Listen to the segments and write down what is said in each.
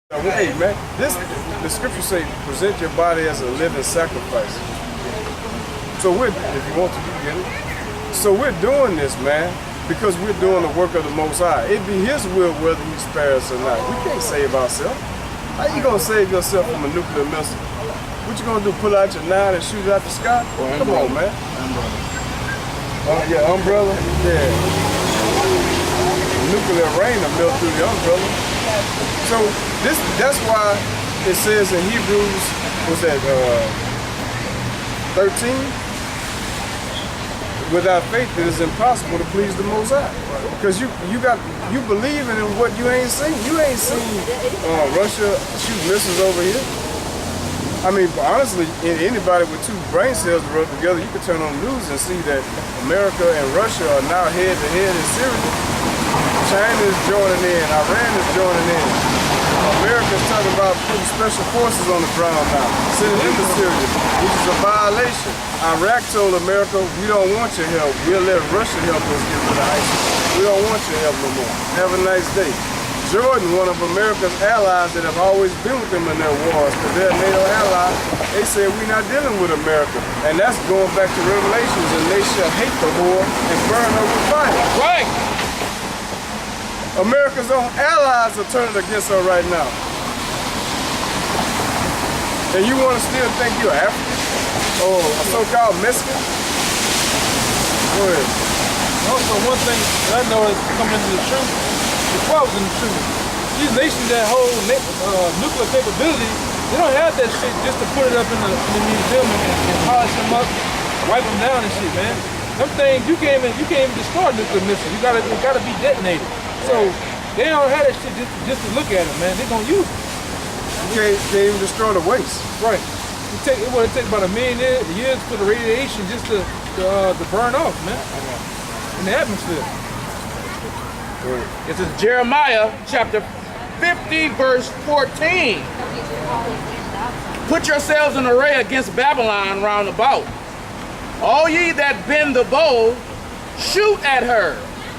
Hey man, the scripture say present your body as a living sacrifice. So if you want to, you get it. So we're doing this, man, because we're doing the work of the Most High. It be His will whether He spare us or not. We can't save ourselves. How you gonna save yourself from a nuclear missile? What you gonna do? Pull out your nine and shoot it out the sky? Come on, man. Yeah, umbrella. Yeah. Nuclear rain will melt through the umbrella. So that's why it says in Hebrews, what's that, 13? Without faith it is impossible to please the Most High. Because you believing in what you ain't seen. You ain't seen Russia shoot missiles over here. I mean, honestly, anybody with two brain cells to rub together, you can turn on the news and see that America and Russia are now head to head in Syria. China is joining in, Iran is joining in. America's talking about putting special forces on the ground now, sending them to Syria, which is a violation. Iraq told America, we don't want your help. We'll let Russia help us get rid of ISIS. We don't want your help no more. Have a nice day. Jordan, one of America's allies that have always been with them in their wars, because they're a NATO ally, they said we're not dealing with America. And that's going back to Revelations, and they shall hate the whore and burn her with fire. Right. America's own allies are turning against her right now. And you want to still think you're African? Or a so-called Mexican? Go ahead. Also, one thing that I know is coming into the truth, the 12 in the truth. These nations that hold nuclear capability, they don't have that shit just to put it up in the museum and polish them up, wipe them down and shit, man. Them things, you can't even destroy nuclear missiles. It gotta be detonated. So they don't have that shit just to look at it, man. They're gonna use it. You can't even destroy the waste. Right. It would take about 1 million years for the radiation just to burn off, man, in the atmosphere. This is Jeremiah chapter 50, verse 14. Put yourselves in array against Babylon round about. All ye that bend the bow, shoot at her.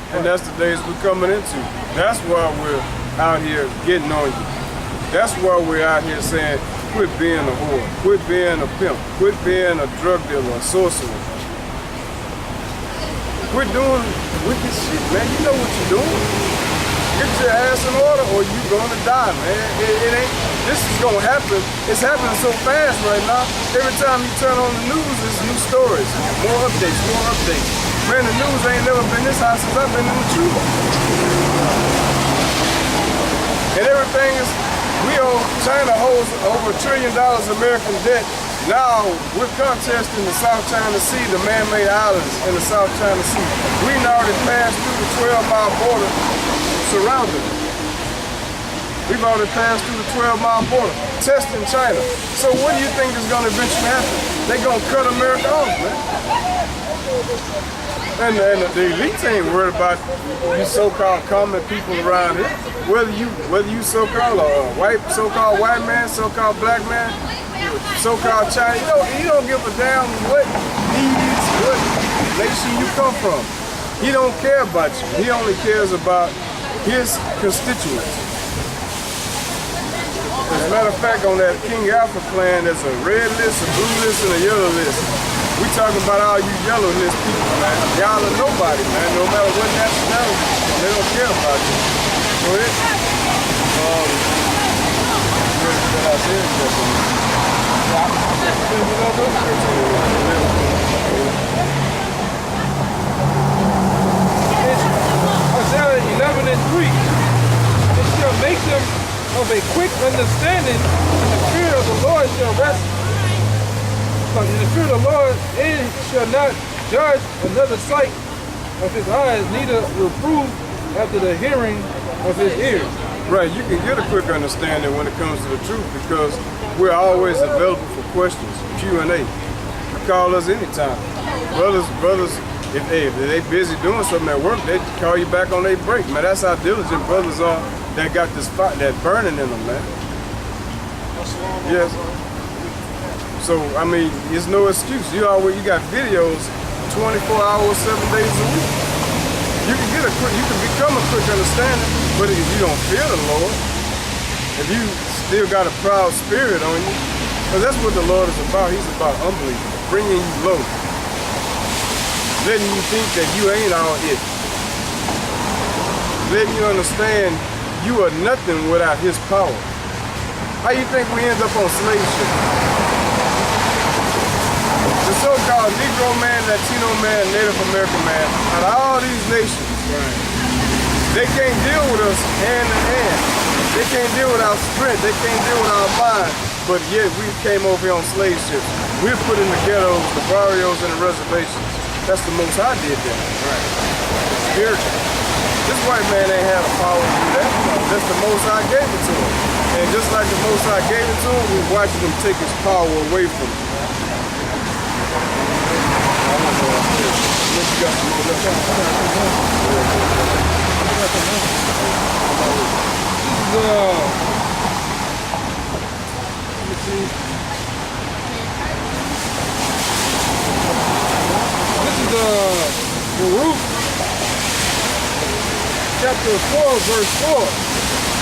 And that's the days we're coming into. That's why we're out here getting on you. That's why we're out here saying, quit being a whore, quit being a pimp, quit being a drug dealer, a sorcerer. Quit doing wicked shit, man. You know what you're doing. Get your ass in order or you're gonna die, man. It ain't, this is gonna happen. It's happening so fast right now. Every time you turn on the news, there's new stories, more updates, more updates. Man, the news ain't never been this high since I've been in the truth. And everything is, China holds over $1 trillion American debt. Now we're contesting the South China Sea, the man-made islands in the South China Sea. We already passed through the 12-mile border surrounded. We've already passed through the 12-mile border, testing China. So what do you think is going to eventually happen? They're going to cut America off, man. And the elites ain't worried about you so-called common people around here. Whether you so-called so-called white man, so-called black man, so-called Chinese, he don't give a damn what needs, what nation you come from. He don't care about you. He only cares about his constituents. As a matter of fact, on that King Alpha plan, there's a red list, a blue list, and a yellow list. We talking about all you yellow list people, man. Y'all are nobody, man. No matter what nationality, they don't care about you. Go ahead. Isaiah 11 and 3. It shall make them of a quick understanding, and the fear of the Lord shall rest. But in the fear of the Lord, it shall not judge another sight of his eyes, neither reprove after the hearing of his ears. Right, you can get a quick understanding when it comes to the truth because we're always available for questions, Q&A. You call us anytime. Brothers, if they busy doing something at work, they call you back on their break, man. That's how diligent brothers are that got this fire, that burning in them, man. Yes. So, I mean, it's no excuse. You got videos 24 hours, 7 days a week. You can become a quick understanding, but if you don't fear the Lord, if you still got a proud spirit on you, because that's what the Lord is about. He's about humbling you, bringing you low, letting you think that you ain't all it, letting you understand you are nothing without his power. How you think we end up on slave ships? The so-called Negro man, Latino man, Native American man, out of all these nations, they can't deal with us hand in hand. They can't deal with our strength. They can't deal with our mind. But yet we came over here on slave ships. We're put in the ghettos, the barrios, and the reservations. That's the Most High did that. Right. Spiritual. This white man ain't had the power to do that. That's the Most High gave it to him. And just like the Most High gave it to him, we're watching him take his power away from him. Baruch chapter 4, verse 4.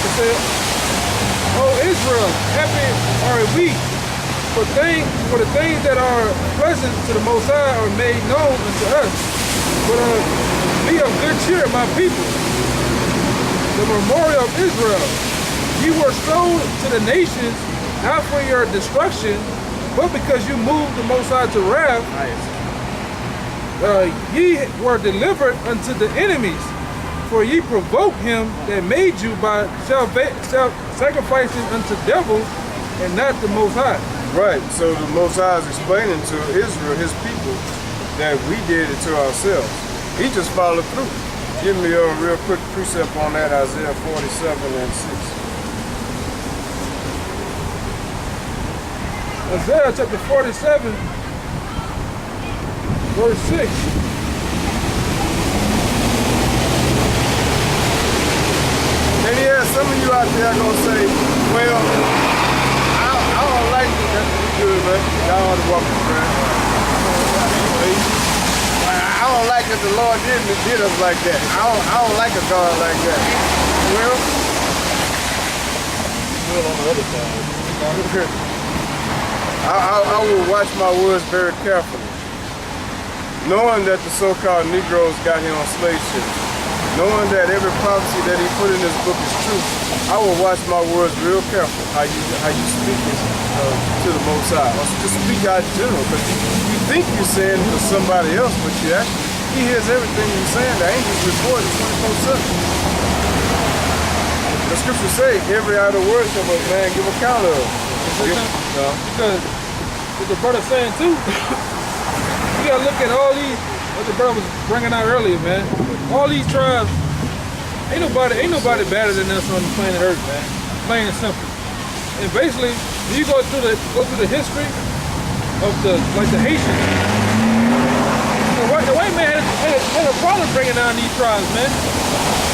It says, "O Israel, happy are we, for the things that are pleasant to the Most High are made known unto us. But be of good cheer, my people, the memorial of Israel. You were sold to the nations, not for your destruction, but because you moved the Most High to wrath. Ye were delivered unto the enemies, for ye provoked him that made you by sacrificing unto devils and not the Most High." Right, so the Most High is explaining to Israel, his people, that we did it to ourselves. He just followed through. Give me a real quick precept on that, Isaiah 47 and 6. Isaiah chapter 47, verse 6. And yeah, some of you out there are gonna say, well, I don't like it. That's good, man. Y'all want to walk the man. I don't like that the Lord did us like that. I don't like a God like that. Well, On the other side. I will watch my words very carefully, knowing that the so-called Negroes got here on slave ships, knowing that every prophecy that he put in this book is true. I will watch my words real careful, how you speak to the Most High, or just speak out in general, because you think you're saying to somebody else, but you actually, he hears everything you're saying. The angels report it 24/7. The scriptures say, every idle word shall a man give account of. Because what the brother saying too, you gotta look at all these, what the brother was bringing out earlier, man. All these tribes, ain't nobody better than us on the planet Earth, man. Plain and simple. And basically, when you go through the history of the Haitians, the white man had a problem bringing down these tribes, man.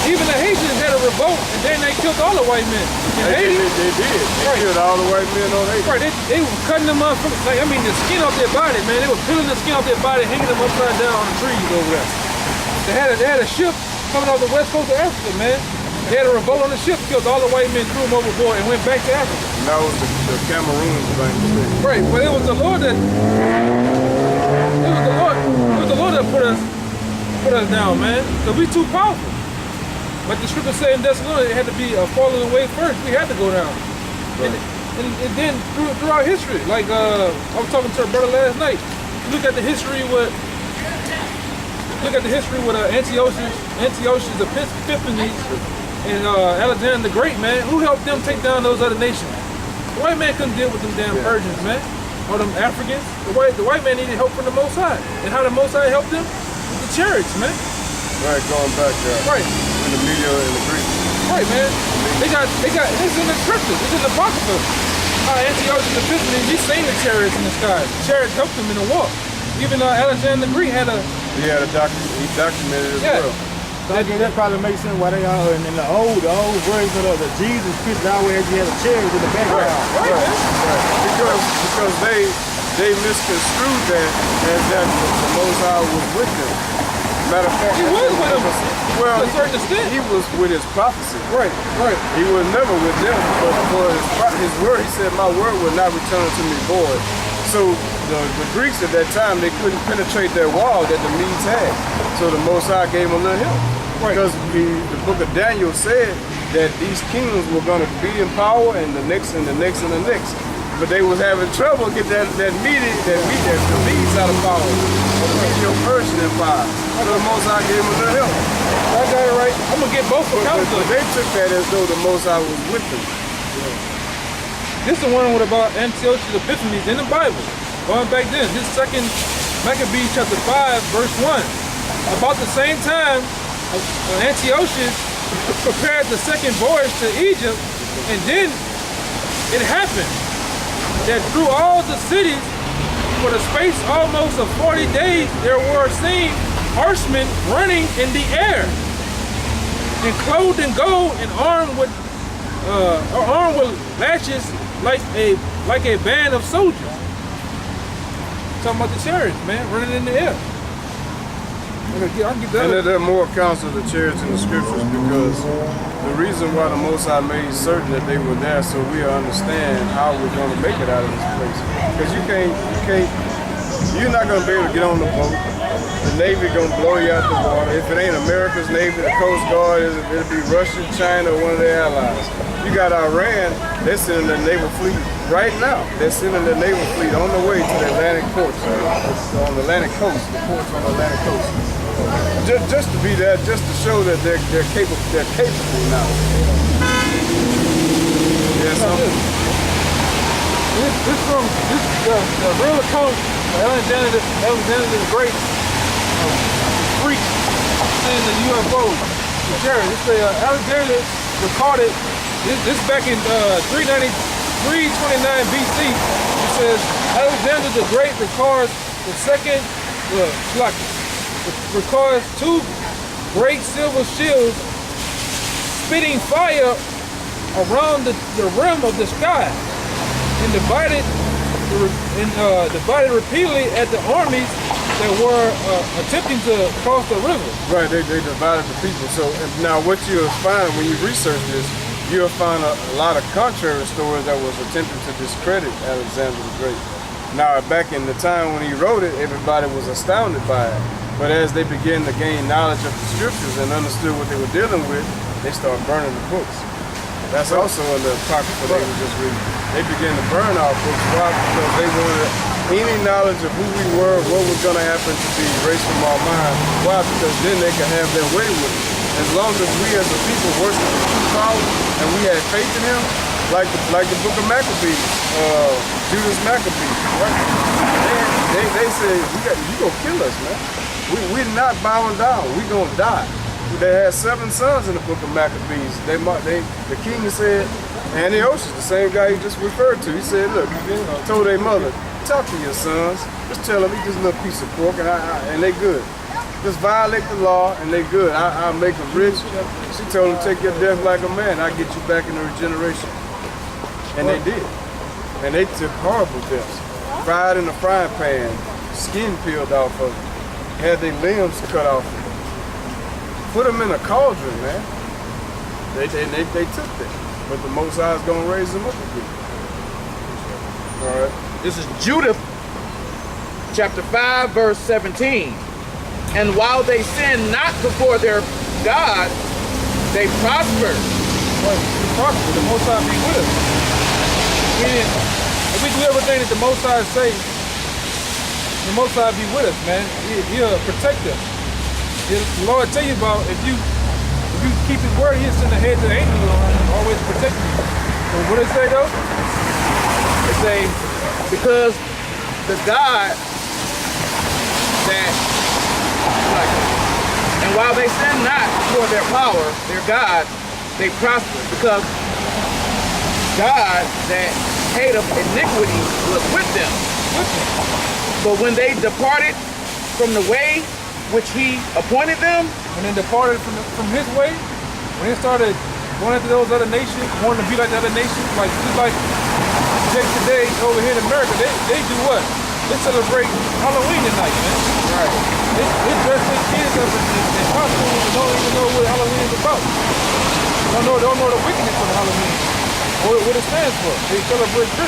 Even the Haitians had a revolt, and then they killed all the white men. They did. They killed all the white men on Haiti. Right, they were cutting them up, the skin off their body, man. They were peeling the skin off their body, hanging them upside down on the trees over there. They had a ship coming off the west coast of Africa, man. They had a revolt on the ship, killed all the white men, threw them overboard, and went back to Africa. And that was the Cameroons thing. Right, but it was the Lord that put us down, man. Because we too powerful. But the scripture said in Thessalonians, it had to be a falling away first. We had to go down. Right. And then throughout history, like I was talking to a brother last night. Look at the history with Antiochus Epiphanes and Alexander the Great, man. Who helped them take down those other nations? The white man couldn't deal with them damn Persians, man. Or them Africans. The white man needed help from the Most High. And how the Most High helped them? With the chariots, man. Right, going back there. Right. In the media and the Greek. Right, man. They got it's in the scriptures, it's in the Apocrypha. Antiochus Epiphanes, he's seen the chariots in the sky. The chariots helped him in the war. Even Alexander the Great had a... He documented it as well. So that probably makes sense why they are in the old version of the Jesus picture always had a chariot in the background. Right, man. Right. Because they misconstrued that as that the Most High was with them. matter of fact, He was with them well, to a certain extent. he was with his prophecy. Right. He was never with them, but for his word, he said, my word will not return to me void. So the Greeks at that time, they couldn't penetrate that wall that the Medes had. So the Most High gave them a little help. Right. Because the book of Daniel said that these kingdoms were going to be in power and the next and the next and the next. But they was having trouble get the Medes out of power. The Medo-Persian Empire. So the Most High gave them a little help. I got it right. I'm gonna get both accounts But of it. they took that as though the Most High was with them. This is the one with about Antiochus Epiphanes in the Bible. Going back then, this second Maccabees chapter 5, verse 1. About the same time, Antiochus prepared the second voyage to Egypt, and then it happened that through all the cities, for the space almost of 40 days, there were seen horsemen running in the air, and clothed in gold and armed with lashes like a band of soldiers. Talking about the chariots, man, running in the air. I'll get that. And there are more accounts of the chariots in the scriptures because the reason why the Most High made certain that they were there so we'll understand how we're going to make it out of this place. Because you're not going to be able to get on the boat. The Navy going to blow you out the water. If it ain't America's Navy, the Coast Guard, it'll be Russia, China, or one of their allies. You got Iran, they're sending their naval fleet right now. They're sending their naval fleet on the way to the Atlantic ports, on the Atlantic coast, the ports on the Atlantic coast. Just to be there, just to show that they're capable now. Yes, This from the real account of Alexander the Great, Greeks seeing the UFO. It say Alexander recorded this back in 329 BC. It says Alexander the Great records the second records two great silver shields spitting fire around the rim of the sky, and divided repeatedly at the armies that were attempting to cross the river. Right, they divided the people. So now what you'll find when you research this, you'll find a lot of contrary stories that was attempting to discredit Alexander the Great. Now, back in the time when he wrote it, everybody was astounded by it. But as they began to gain knowledge of the scriptures and understood what they were dealing with, they started burning the books. That's also in the Apocrypha they were just reading. They began to burn our books. Why? Because they wanted any knowledge of who we were, what was going to happen to be erased from our mind. Why? Because then they could have their way with it. As long as we as a people worship the true power and we had faith in him, like the book of Maccabees, Judas Maccabees, right? They said, you gonna kill us, man. We're not bowing down. We're gonna die. They had 7 sons in the book of Maccabees. The king said, Antiochus, the same guy he just referred to, he said, look, told their mother, talk to your sons. Just tell them eat this little piece of pork and they good. Just violate the law and they good. I'll make them rich. She told him, take your death like a man. I'll get you back in the regeneration. And they did. And they took horrible deaths. Fried in a frying pan, skin peeled off of them, had their limbs cut off. Put them in a cauldron, man. They took that. But the Most High is going to raise them up again. All right. This is Judah, chapter 5, verse 17. And while they sinned not before their God, they prospered. Well, we prosper. The Most High be with us. If we do everything that the Most High say, the Most High be with us, man. He'll protect us. The Lord tell you about if you keep his word, he'll send ahead to the angels and always protect you. So what did it say though? It say, because the God that, and while they sin not for their power, their God, they prosper. Because God that hateth iniquity was with them. But when they departed from the way which he appointed them, when they departed from his way, when they started going into those other nations, wanting to be like the other nations, like just like today over here in America, they do what? they celebrate Halloween tonight, man. Right. They dress their kids up in costumes and don't even know what Halloween is about. Don't know the wickedness of Halloween or what it stands for. They celebrate Christmas.